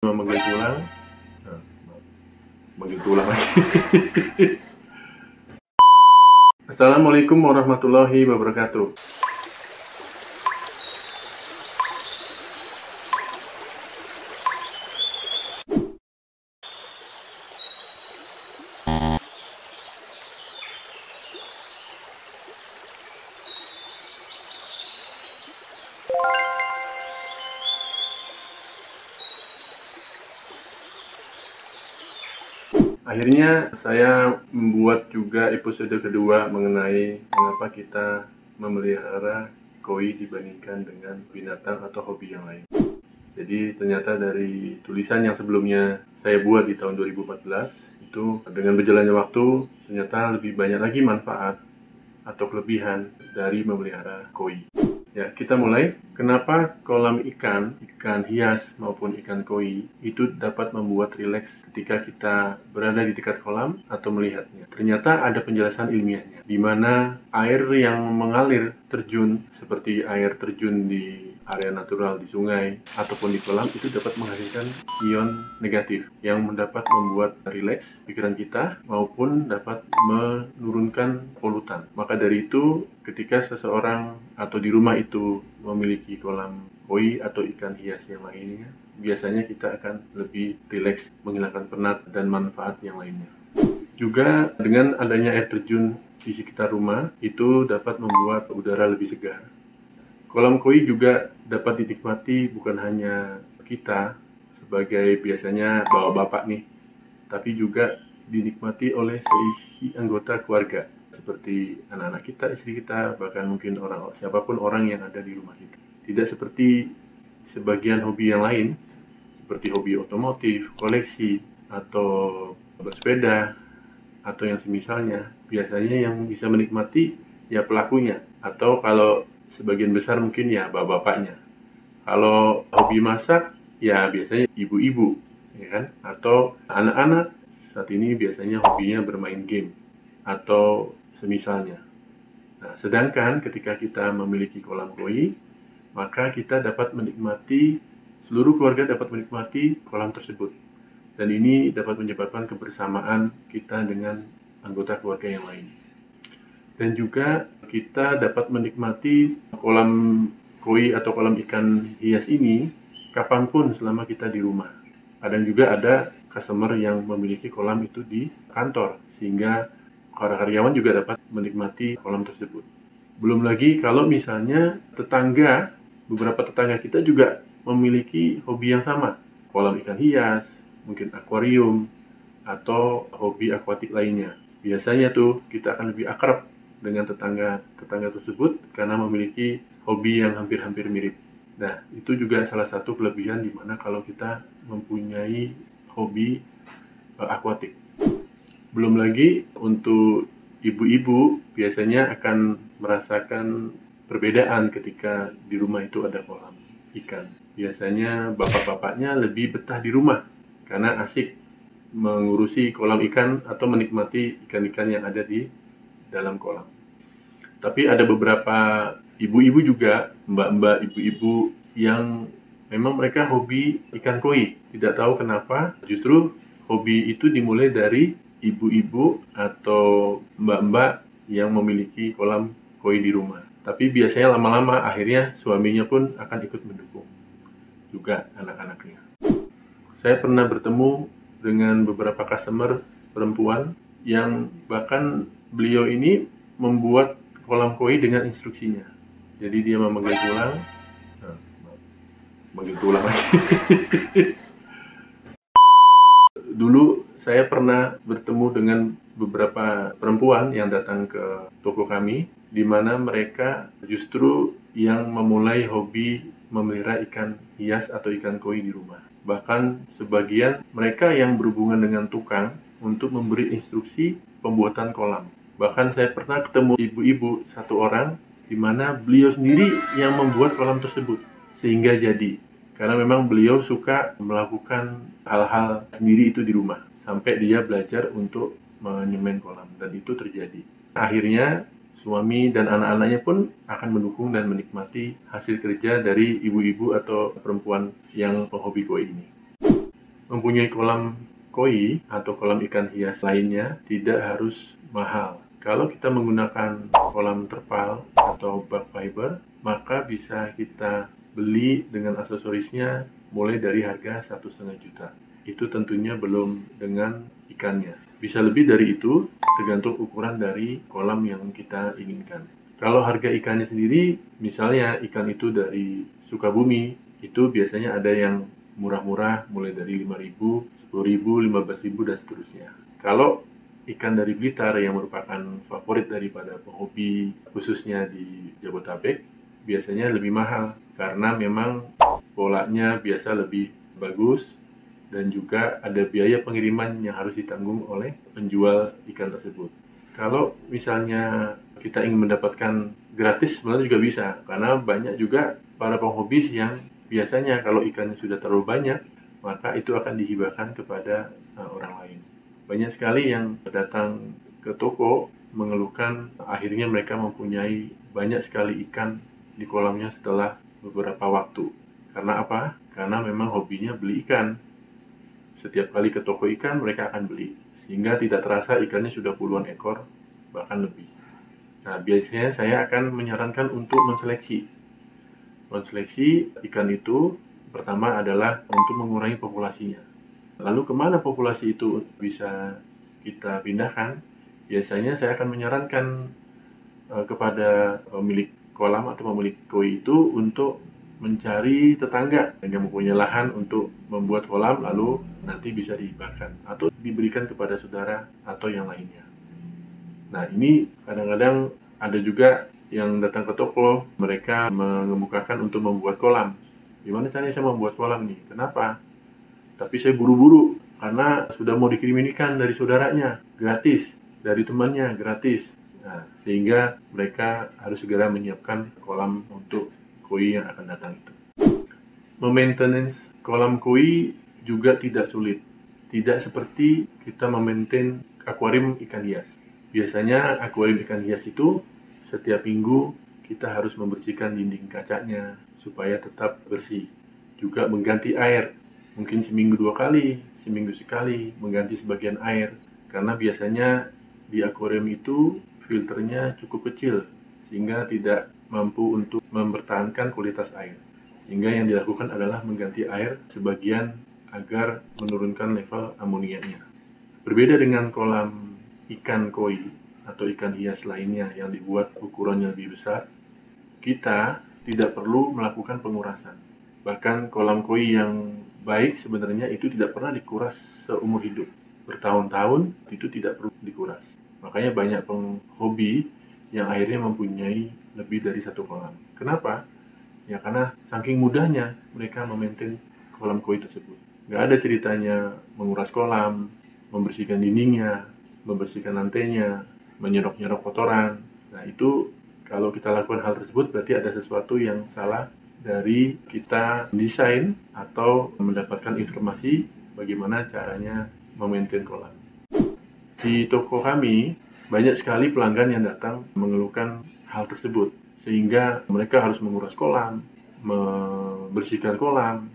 Manggil pulang, nah, manggil pulang lagi. Assalamualaikum warahmatullahi wabarakatuh. Akhirnya saya membuat juga episode kedua mengenai mengapa kita memelihara koi dibandingkan dengan binatang atau hobi yang lain. Jadi ternyata dari tulisan yang sebelumnya saya buat di tahun 2014 itu, dengan berjalannya waktu ternyata lebih banyak lagi manfaat atau kelebihan dari memelihara koi. Ya, kita mulai. Kenapa kolam ikan hias maupun ikan koi itu dapat membuat rileks ketika kita berada di dekat kolam atau melihatnya? Ternyata ada penjelasan ilmiahnya, di mana air yang mengalir terjun seperti air terjun di area natural di sungai ataupun di kolam itu dapat menghasilkan ion negatif yang dapat membuat rileks pikiran kita maupun dapat menurunkan polutan. Maka dari itu, ketika seseorang atau di rumah itu memiliki kolam koi atau ikan hias yang lainnya, biasanya kita akan lebih rileks, menghilangkan penat dan manfaat yang lainnya. Juga dengan adanya air terjun di sekitar rumah itu dapat membuat udara lebih segar. Kolam koi juga dapat dinikmati bukan hanya kita sebagai biasanya bapak-bapak nih, tapi juga dinikmati oleh seisi anggota keluarga seperti anak-anak kita, istri kita, bahkan mungkin siapapun orang yang ada di rumah kita. Tidak seperti sebagian hobi yang lain, seperti hobi otomotif, koleksi, atau bersepeda, atau yang semisalnya. Biasanya yang bisa menikmati ya pelakunya, atau kalau sebagian besar mungkin ya bapak-bapaknya. Kalau hobi masak ya biasanya ibu-ibu, ya kan? Atau anak-anak saat ini biasanya hobinya bermain game atau semisalnya. Nah, sedangkan ketika kita memiliki kolam koi, maka kita dapat menikmati, seluruh keluarga dapat menikmati kolam tersebut. Dan ini dapat menyebabkan kebersamaan kita dengan anggota keluarga yang lain. Dan juga kita dapat menikmati kolam koi atau kolam ikan hias ini kapanpun selama kita di rumah. Kadang juga ada customer yang memiliki kolam itu di kantor, sehingga para karyawan juga dapat menikmati kolam tersebut. Belum lagi kalau misalnya beberapa tetangga kita juga memiliki hobi yang sama, kolam ikan hias, mungkin akuarium, atau hobi akuatik lainnya. Biasanya tuh kita akan lebih akrab dengan tetangga tersebut karena memiliki hobi yang hampir-hampir mirip. Nah, itu juga salah satu kelebihan di mana kalau kita mempunyai hobi akuatik. Belum lagi untuk ibu-ibu biasanya akan merasakan perbedaan ketika di rumah itu ada kolam ikan. Biasanya bapak-bapaknya lebih betah di rumah karena asik mengurusi kolam ikan atau menikmati ikan-ikan yang ada di dalam kolam. Tapi ada beberapa ibu-ibu juga, mbak-mbak ibu-ibu yang memang mereka hobi ikan koi. Tidak tahu kenapa, justru hobi itu dimulai dari ibu-ibu atau mbak-mbak yang memiliki kolam koi di rumah. Tapi biasanya lama-lama akhirnya suaminya pun akan ikut mendukung, juga anak-anaknya. Saya pernah bertemu dengan beberapa customer perempuan yang bahkan beliau ini membuat kolam koi dengan instruksinya. Jadi dia memanggil pulang, manggil pulang lagi. Dulu saya pernah bertemu dengan beberapa perempuan yang datang ke toko kami, di mana mereka justru yang memulai hobi memelihara ikan hias atau ikan koi di rumah. Bahkan sebagian mereka yang berhubungan dengan tukang untuk memberi instruksi pembuatan kolam. Bahkan saya pernah ketemu ibu-ibu satu orang di mana beliau sendiri yang membuat kolam tersebut sehingga jadi. Karena memang beliau suka melakukan hal-hal sendiri itu di rumah sampai dia belajar untuk menyemen kolam, dan itu terjadi. Akhirnya suami dan anak-anaknya pun akan mendukung dan menikmati hasil kerja dari ibu-ibu atau perempuan yang penghobi koi ini. mempunyai kolam koi atau kolam ikan hias lainnya tidak harus mahal. Kalau kita menggunakan kolam terpal atau bag fiber, maka bisa kita beli dengan aksesorisnya mulai dari harga 1,5 juta. Itu tentunya belum dengan ikannya. Bisa lebih dari itu, tergantung ukuran dari kolam yang kita inginkan. Kalau harga ikannya sendiri, misalnya ikan itu dari Sukabumi, itu biasanya ada yang murah-murah, mulai dari 5.000, 10.000, 15.000, dan seterusnya. Kalau ikan dari Blitar yang merupakan favorit daripada penghobi, khususnya di Jabodetabek, biasanya lebih mahal, karena memang polanya biasa lebih bagus, dan juga ada biaya pengiriman yang harus ditanggung oleh penjual ikan tersebut. Kalau misalnya kita ingin mendapatkan gratis, sebenarnya juga bisa, karena banyak juga para penghobis yang biasanya kalau ikannya sudah terlalu banyak, maka itu akan dihibahkan kepada orang lain. Banyak sekali yang datang ke toko mengeluhkan akhirnya mereka mempunyai banyak sekali ikan di kolamnya setelah beberapa waktu. Karena apa? Karena memang hobinya beli ikan. Setiap kali ke toko ikan mereka akan beli, sehingga tidak terasa ikannya sudah puluhan ekor, bahkan lebih. Nah, biasanya saya akan menyarankan untuk menseleksi. Menseleksi ikan itu pertama adalah untuk mengurangi populasinya. Lalu kemana populasi itu bisa kita pindahkan? Biasanya saya akan menyarankan kepada pemilik kolam atau pemilik koi itu untuk mencari tetangga yang mempunyai lahan untuk membuat kolam, lalu nanti bisa dihibahkan atau diberikan kepada saudara atau yang lainnya. Nah, ini kadang-kadang ada juga yang datang ke toko, mereka mengemukakan untuk membuat kolam. Gimana caranya saya membuat kolam nih? Kenapa? Tapi saya buru-buru karena sudah mau dikirimin ikan dari saudaranya, gratis, dari temannya, gratis. Nah, sehingga mereka harus segera menyiapkan kolam untuk koi yang akan datang itu. Memaintenance kolam koi juga tidak sulit. Tidak seperti kita memaintain akuarium ikan hias. Biasanya akuarium ikan hias itu setiap minggu kita harus membersihkan dinding kacanya supaya tetap bersih. Juga mengganti air, mungkin seminggu 2 kali, seminggu sekali mengganti sebagian air. Karena biasanya di akuarium itu filternya cukup kecil sehingga tidak mampu untuk mempertahankan kualitas air. Sehingga yang dilakukan adalah mengganti air sebagian agar menurunkan level amoniaknya. Berbeda dengan kolam ikan koi atau ikan hias lainnya yang dibuat ukurannya lebih besar, kita tidak perlu melakukan pengurasan. Bahkan kolam koi yang baik sebenarnya itu tidak pernah dikuras seumur hidup. Bertahun-tahun itu tidak perlu dikuras. Makanya banyak penghobi yang akhirnya mempunyai lebih dari satu kolam. Kenapa? Ya karena saking mudahnya mereka memaintain kolam koi tersebut. Nggak ada ceritanya menguras kolam, membersihkan dindingnya, membersihkan lantainya, menyerok-nyerok kotoran. Nah, itu kalau kita lakukan hal tersebut berarti ada sesuatu yang salah dari kita mendesain atau mendapatkan informasi bagaimana caranya memaintain kolam. Di toko kami banyak sekali pelanggan yang datang mengeluhkan hal tersebut, sehingga mereka harus menguras kolam, membersihkan kolam,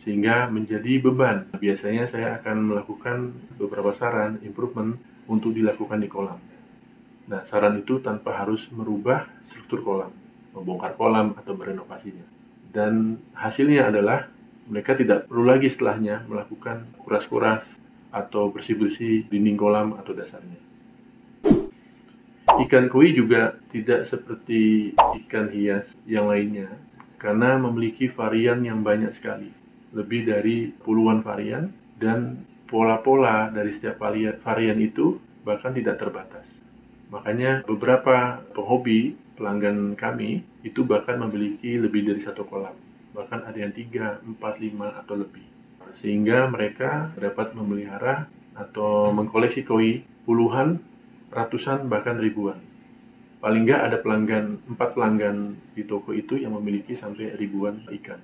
sehingga menjadi beban. Biasanya saya akan melakukan beberapa saran improvement untuk dilakukan di kolam. Nah, saran itu tanpa harus merubah struktur kolam, membongkar kolam atau merenovasinya. Dan hasilnya adalah mereka tidak perlu lagi setelahnya melakukan kuras-kuras atau bersih-bersih dinding kolam atau dasarnya. Ikan koi juga tidak seperti ikan hias yang lainnya karena memiliki varian yang banyak sekali. Lebih dari puluhan varian, dan pola-pola dari setiap varian itu bahkan tidak terbatas. Makanya beberapa penghobi pelanggan kami itu bahkan memiliki lebih dari satu kolam. Bahkan ada yang 3, 4, 5 atau lebih. Sehingga mereka dapat memelihara atau mengkoleksi koi puluhan, ratusan, bahkan ribuan. Paling nggak ada 4 pelanggan di toko itu yang memiliki sampai ribuan ikan.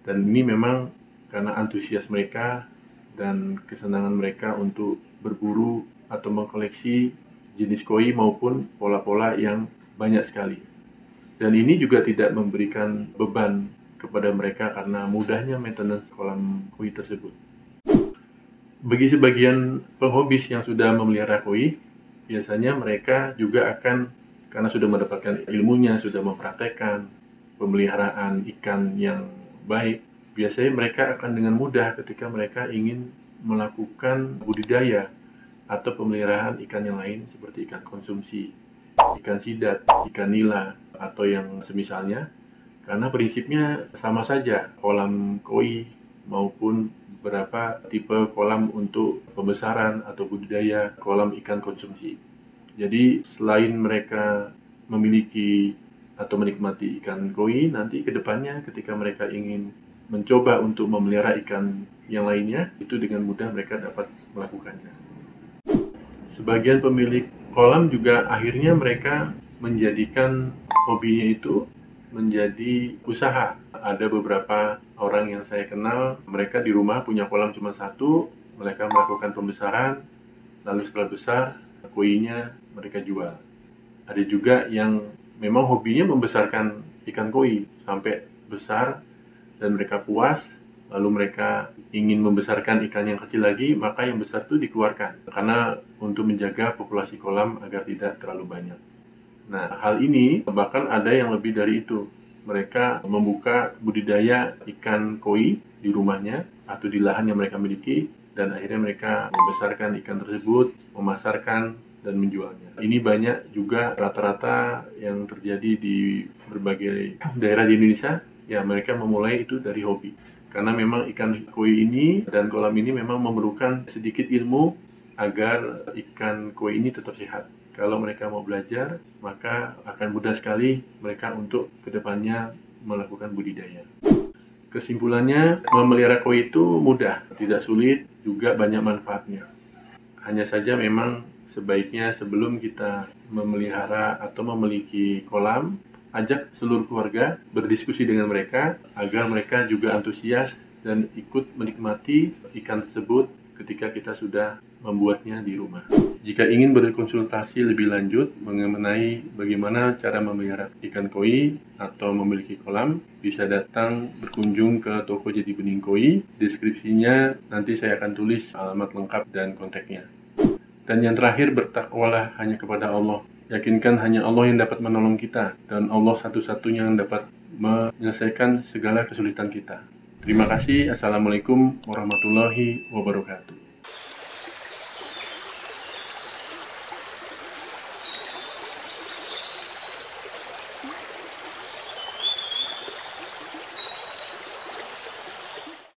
Dan ini memang karena antusias mereka dan kesenangan mereka untuk berburu atau mengkoleksi jenis koi maupun pola-pola yang banyak sekali. Dan ini juga tidak memberikan beban kepada mereka karena mudahnya maintenance kolam koi tersebut. Bagi sebagian penghobis yang sudah memelihara koi, biasanya mereka juga akan, karena sudah mendapatkan ilmunya, sudah mempraktekkan pemeliharaan ikan yang baik, biasanya mereka akan dengan mudah ketika mereka ingin melakukan budidaya atau pemeliharaan ikan yang lain seperti ikan konsumsi, ikan sidat, ikan nila, atau yang semisalnya, karena prinsipnya sama saja, kolam koi maupun beberapa tipe kolam untuk pembesaran atau budidaya kolam ikan konsumsi. Jadi selain mereka memiliki atau menikmati ikan koi, nanti ke depannya ketika mereka ingin mencoba untuk memelihara ikan yang lainnya, itu dengan mudah mereka dapat melakukannya. Sebagian pemilik kolam juga akhirnya mereka menjadikan hobinya itu menjadi usaha. Ada beberapa orang yang saya kenal, mereka di rumah punya kolam cuma satu, mereka melakukan pembesaran, lalu setelah besar, koinya mereka jual. Ada juga yang memang hobinya membesarkan ikan koi sampai besar dan mereka puas, lalu mereka ingin membesarkan ikan yang kecil lagi, maka yang besar itu dikeluarkan karena untuk menjaga populasi kolam agar tidak terlalu banyak. Nah, hal ini bahkan ada yang lebih dari itu. Mereka membuka budidaya ikan koi di rumahnya atau di lahan yang mereka miliki, dan akhirnya mereka membesarkan ikan tersebut, memasarkan, dan menjualnya. Ini banyak juga rata-rata yang terjadi di berbagai daerah di Indonesia. Ya, mereka memulai itu dari hobi. Karena memang ikan koi ini dan kolam ini memang memerlukan sedikit ilmu agar ikan koi ini tetap sehat. Kalau mereka mau belajar, maka akan mudah sekali mereka untuk kedepannya melakukan budidaya. Kesimpulannya, memelihara koi itu mudah, tidak sulit, juga banyak manfaatnya. Hanya saja memang sebaiknya sebelum kita memelihara atau memiliki kolam, ajak seluruh keluarga berdiskusi dengan mereka agar mereka juga antusias dan ikut menikmati ikan tersebut ketika kita sudah membuatnya di rumah. Jika ingin berkonsultasi lebih lanjut mengenai bagaimana cara memelihara ikan koi atau memiliki kolam, bisa datang berkunjung ke toko Jati Bening Koi. Deskripsinya nanti saya akan tulis alamat lengkap dan kontaknya. Dan yang terakhir, bertakwalah hanya kepada Allah. Yakinkan hanya Allah yang dapat menolong kita, dan Allah satu-satunya yang dapat menyelesaikan segala kesulitan kita. Terima kasih. Assalamualaikum warahmatullahi wabarakatuh.